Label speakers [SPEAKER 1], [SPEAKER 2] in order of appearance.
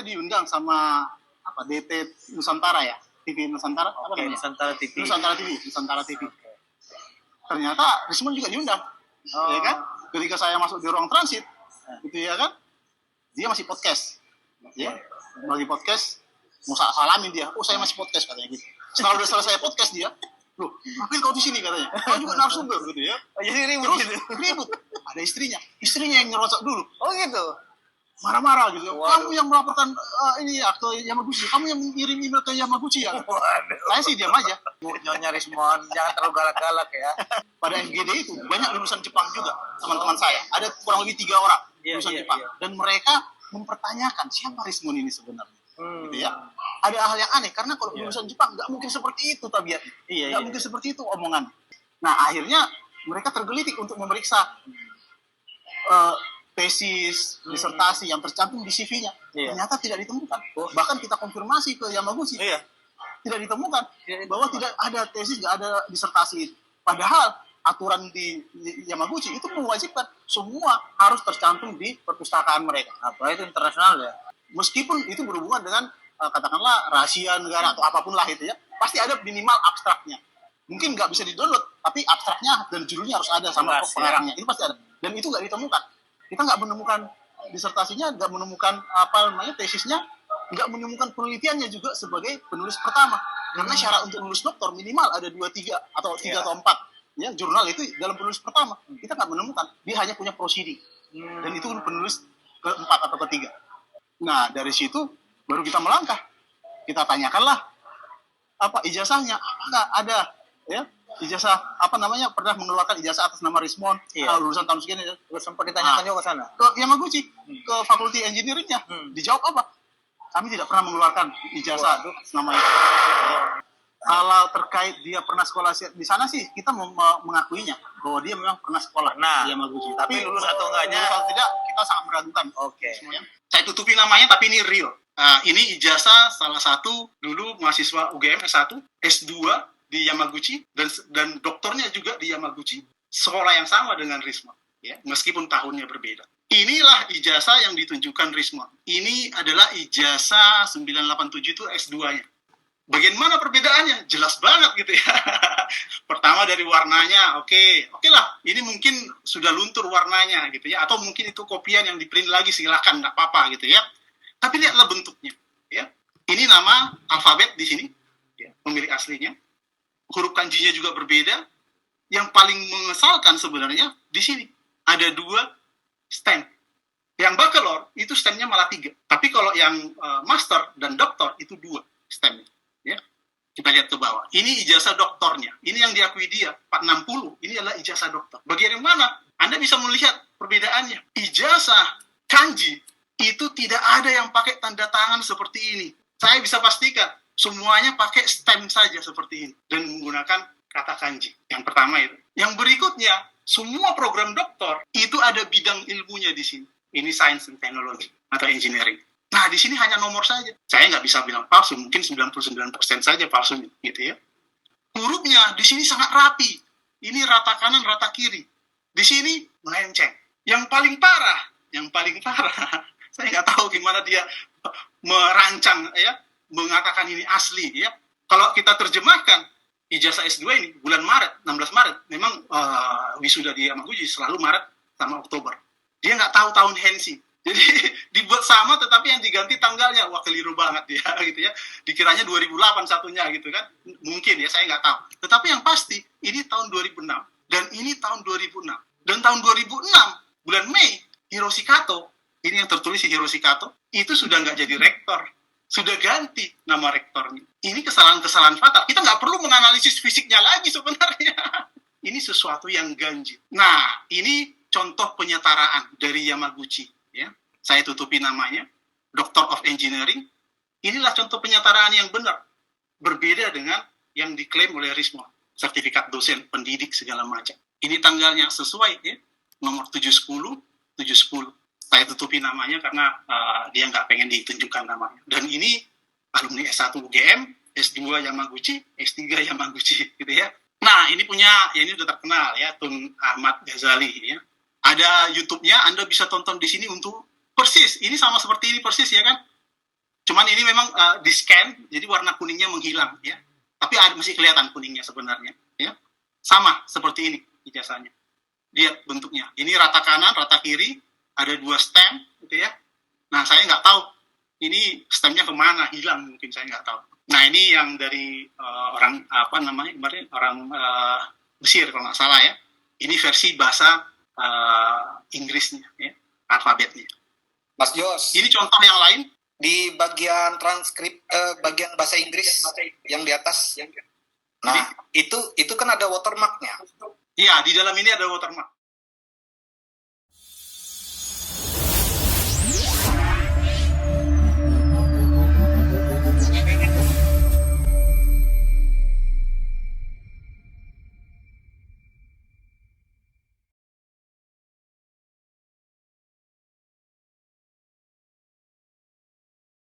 [SPEAKER 1] diundang sama DT Nusantara ya, TV Nusantara, apa namanya?
[SPEAKER 2] Nusantara TV.
[SPEAKER 1] Nusantara TV. Ternyata Rismon juga diundang, ya kan? Ketika saya masuk di ruang transit, gitu ya kan? Dia masih podcast, ya, lagi podcast, mau salamin dia, saya masih podcast katanya gitu. Setelah udah selesai podcast dia, loh, ngapain kau di sini katanya? Kau juga narasumber gitu ya.
[SPEAKER 2] Jadi
[SPEAKER 1] ribut. Ada istrinya yang nyerocok dulu.
[SPEAKER 2] Oh gitu.
[SPEAKER 1] Marah-marah gitu.
[SPEAKER 2] Waduh.
[SPEAKER 1] Kamu yang melaporkan ini ya ke Yamaguchi, kamu yang ngirim email ke Yamaguchi ya. Saya sih diam aja.
[SPEAKER 2] Nyonya Rismon, jangan terlalu galak-galak ya.
[SPEAKER 1] Pada FGD itu banyak lulusan Jepang juga, teman-teman saya. Ada kurang lebih 3 orang lulusan Jepang.
[SPEAKER 2] Iya.
[SPEAKER 1] Dan mereka mempertanyakan siapa Rismon ini sebenarnya. Gitu ya. Ada hal yang aneh karena kalau lulusan Jepang nggak mungkin seperti itu tabiatnya. Nggak mungkin seperti itu omongan. Nah akhirnya mereka tergelitik untuk memeriksa tesis, disertasi yang tercantum di CV-nya. Ternyata tidak ditemukan. Bahkan kita konfirmasi ke Yamaguchi. Tidak ditemukan bahwa tidak ada tesis, nggak ada disertasi. Padahal aturan di Yamaguchi itu mewajibkan semua harus tercantum di perpustakaan mereka.
[SPEAKER 2] Apa itu internasional ya?
[SPEAKER 1] Meskipun itu berhubungan dengan katakanlah rahasia negara atau apapun lah itu ya, pasti ada minimal abstraknya. Mungkin nggak bisa di-download, tapi abstraknya dan judulnya harus ada sama pengarangnya. Itu pasti ada. Dan itu nggak ditemukan. Kita nggak menemukan disertasinya, nggak menemukan tesisnya, nggak menemukan penelitiannya juga sebagai penulis pertama. Karena syarat untuk lulus doktor minimal ada 2-3 atau 3 atau 4 ya jurnal itu dalam penulis pertama. Kita nggak menemukan. Dia hanya punya proceeding. Dan itu penulis keempat atau ketiga. Nah dari situ baru kita melangkah. Kita tanyakanlah ijazahnya, apakah ada ya ijazah pernah mengeluarkan ijazah atas nama Rismon lulusan tahun segini.
[SPEAKER 2] Sempat ditanyakan juga ke sana
[SPEAKER 1] ke Yamaguchi, ke fakulti engineeringnya. Dijawab apa? Kami tidak pernah mengeluarkan ijazah atas nama itu. Kalau terkait dia pernah sekolah di sana sih kita mengakuinya bahwa dia memang pernah sekolah di Yamaguchi. Tapi
[SPEAKER 2] lulus atau enggaknya,
[SPEAKER 1] lulus atau tidak kita sangat meragukan.
[SPEAKER 2] Semuanya.
[SPEAKER 1] Saya tutupi namanya tapi ini real. Ini ijazah salah satu dulu mahasiswa UGM S1, S2 di Yamaguchi dan doktornya juga di Yamaguchi, sekolah yang sama dengan Rismon, ya, meskipun tahunnya berbeda. Inilah ijazah yang ditunjukkan Rismon. Ini adalah ijazah 987 itu S2-nya. Bagaimana perbedaannya? Jelas banget gitu ya. Pertama dari warnanya, oke lah. Ini mungkin sudah luntur warnanya gitu ya, atau mungkin itu kopian yang di print lagi, silakan, nggak apa-apa gitu ya. Tapi lihatlah bentuknya, ya. Ini nama alfabet di sini, ya, pemilik aslinya. Huruf kanjinya juga berbeda. Yang paling mengesalkan sebenarnya di sini ada 2 stem. Yang bachelor itu stemnya malah 3. Tapi kalau yang master dan doktor itu 2 stemnya. Ya, kita lihat ke bawah. Ini ijazah doktornya. Ini yang diakui dia 460. Ini adalah ijazah doktor. Bagaimana? Anda bisa melihat perbedaannya. Ijazah kanji itu tidak ada yang pakai tanda tangan seperti ini. Saya bisa pastikan semuanya pakai stem saja seperti ini dan menggunakan kata kanji. Yang pertama itu. Yang berikutnya, semua program doktor itu ada bidang ilmunya di sini. Ini science and technology atau engineering. Nah, di sini hanya nomor saja. Saya nggak bisa bilang palsu, mungkin 99% saja palsu gitu ya. Hurufnya di sini sangat rapi. Ini rata kanan, rata kiri. Di sini melenceng. Yang paling parah, saya nggak tahu gimana dia merancang ya, mengatakan ini asli ya. Kalau kita terjemahkan ijazah S2 ini bulan Maret, 16 Maret, memang wisuda di Yamaguchi selalu Maret sama Oktober. Dia nggak tahu tahun Hensi. Jadi dibuat sama tetapi yang diganti tanggalnya. Wah, keliru banget dia gitu ya. Dikiranya 2008 satunya gitu kan. Mungkin ya, saya nggak tahu. Tetapi yang pasti ini tahun 2006 dan ini tahun 2006. Dan tahun 2006 bulan Mei Hiroshi Kato, ini yang tertulis Hiroshi Kato, itu sudah nggak jadi rektor. Sudah ganti nama rektornya. Ini kesalahan-kesalahan fatal. Kita nggak perlu menganalisis fisiknya lagi sebenarnya. Ini sesuatu yang ganjil. Nah, ini contoh penyetaraan dari Yamaguchi. Ya, saya tutupi namanya, Doctor of Engineering. Inilah contoh penyetaraan yang benar. Berbeda dengan yang diklaim oleh Rismon. Sertifikat dosen, pendidik, segala macam. Ini tanggalnya sesuai, ya. Nomor 710. Saya tutupi namanya karena dia nggak pengen ditunjukkan namanya. Dan ini alumni S1 UGM, S2 Yamaguchi, S3 Yamaguchi, gitu ya. Nah, ini udah terkenal ya, Tun Ahmad Ghazali, ya. Ada YouTube-nya, Anda bisa tonton di sini untuk persis. Ini sama seperti ini persis ya kan. Cuman ini memang di scan, jadi warna kuningnya menghilang, ya. Tapi masih kelihatan kuningnya sebenarnya, ya. Sama seperti ini ijazahnya. Lihat bentuknya. Ini rata kanan, rata kiri, ada 2 stem, gitu ya. Nah, saya nggak tahu ini stemnya kemana, hilang mungkin, saya nggak tahu. Nah, ini yang dari orang apa namanya kemarin, orang Mesir kalau nggak salah ya. Ini versi bahasa Inggrisnya, ya, alfabetnya.
[SPEAKER 3] Mas Jos,
[SPEAKER 1] Ini contoh yang lain.
[SPEAKER 3] di bagian transkrip bagian bahasa Inggris yang di atas. Nah, itu kan ada watermarknya.
[SPEAKER 1] Iya, di dalam ini ada watermark.